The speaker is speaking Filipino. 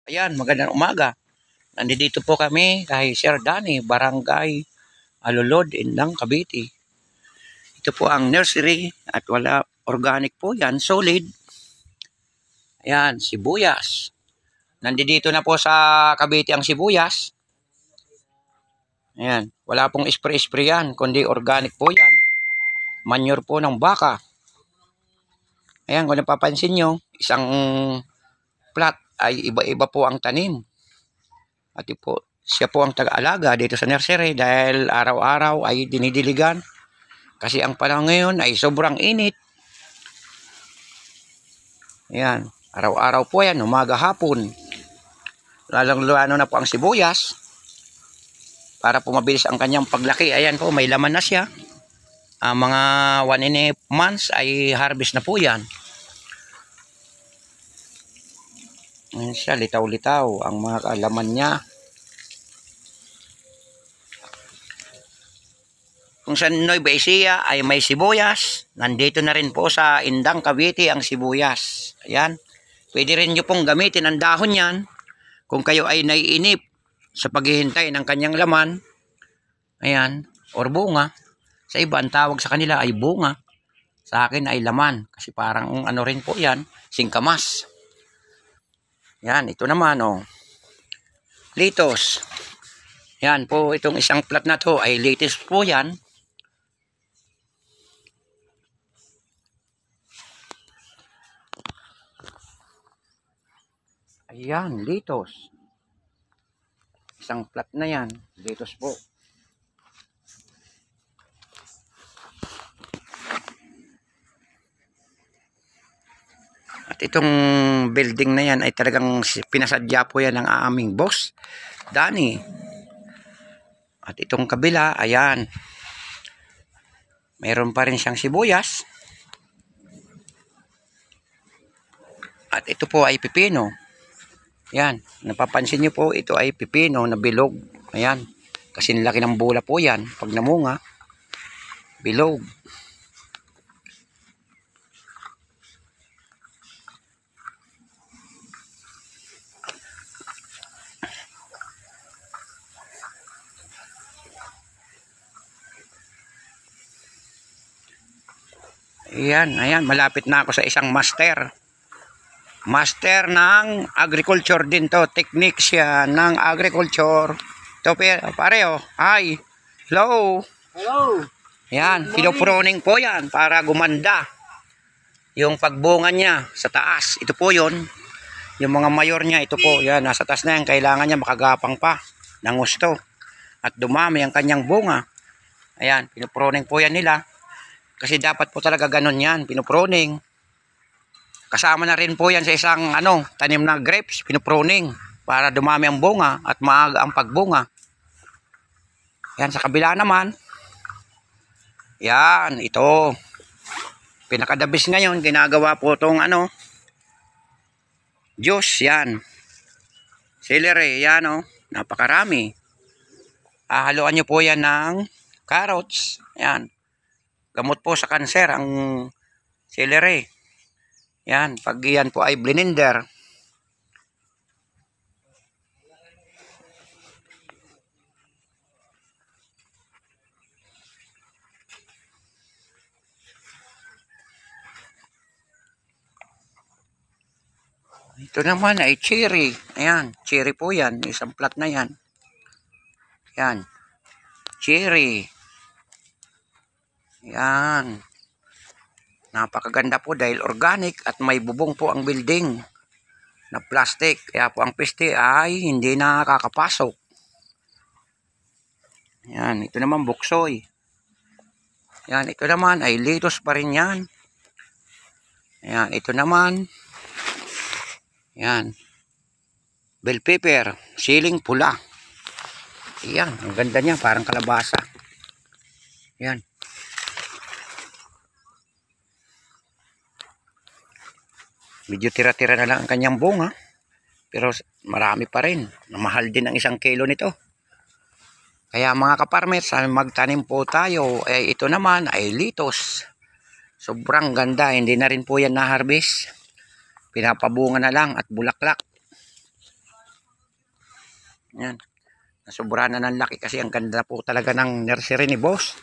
Ayan, magandang umaga. Nandito po kami kay Sir Danny, Barangay Alulod, Indang, Cavite. Ito po ang nursery at wala organic po yan, solid. Ayan, sibuyas. Nandito na po sa Cavite ang sibuyas. Ayan, wala pong spray-spray yan, kundi organic po yan. Manure po ng baka. Ayan, kung napapansin nyo, isang plot ay iba-iba po ang tanim. At siya po ang taga-alaga dito sa nursery dahil araw-araw ay dinidiligan. Kasi ang panahon ngayon ay sobrang init. Ayan, araw-araw po yan, umaga hapon. Lalong-lalo na po ang sibuyas. Para po mabilis ang kanyang paglaki. Ayan po, may laman na siya. Mga 1.5 months ay harvest na po yan. Ayan siya, litaw-litaw ang mga laman niya. Kung sa Nueva Ecija ay may sibuyas, nandito na rin po sa Indang, Cavite ang sibuyas. Ayan. Pwede rin nyo pong gamitin ang dahon yan kung kayo ay naiinip sa paghihintay ng kanyang laman. Ayan. Or bunga. Sa iba, ang tawag sa kanila ay bunga. Sa akin ay laman. Kasi parang ano rin po yan, singkamas. Ayan. Ito naman, oh. Litos. Yan po, itong isang plat na to ay latest po yan. Ayan, litos. Isang plat na yan, litos po. At itong building na yan ay talagang pinasadya po yan ng aming boss, Danny. At itong kabila, ayan. Mayroon pa rin siyang sibuyas. At ito po ay pipino. Ayan, napapansin niyo po, ito ay pipino na bilog. Ayan, kasi laki ng bola po yan. Pag namunga, bilog. Ayan, ayan, malapit na ako sa isang master. Master ng agriculture din to. Technique siya ng agriculture. Ito pare, oh. Hi. Hello. Hello. Ayan, pinoproning po yan para gumanda yung pagbunga niya sa taas. Ito po yun. Yung mga mayor niya, ito po. Yan, nasa taas na yan. Kailangan niya makagapang pa ng gusto. At dumami ang kanyang bunga. Ayan, pinoproning po yan nila. Kasi dapat po talaga ganun yan, pinoproning. Kasama na rin po yan sa isang tanim na grapes, pinoproning. Para dumami ang bunga at maaga ang pagbunga. Yan, sa kabila naman. Yan, ito. Pinakadabis ngayon, ginagawa po itong juice, yan. Celery, yan napakarami. Haluan nyo po yan ng carrots, yan. Gamot po sa kanser ang celery. Yan, pag yan po ay blender. Ito naman ay cherry. Ayan, cherry po yan. Isang plat na yan. Yan. Cherry. Yan. Napakaganda po dahil organic at may bubong po ang building na plastic. Kaya po ang peste ay hindi nakakapasok. Yan. Ito naman buksoy. Yan. Ito naman ay lettuce pa rin yan. Yan. Ito naman. Yan. Bell pepper. Siling pula. Yan. Ang ganda niya. Parang kalabasa. Yan. Medyo tira-tira na lang ang kanyang bunga. Pero marami pa rin. Mahal din ang 1 kilo nito. Kaya mga kaparmers, magtanim po tayo. Ito naman ay litos. Sobrang ganda. Hindi na rin po yan na-harvest. Pinapabunga na lang at bulaklak. Yan. Nasobra na ng laki kasi ang ganda po talaga ng nursery ni boss.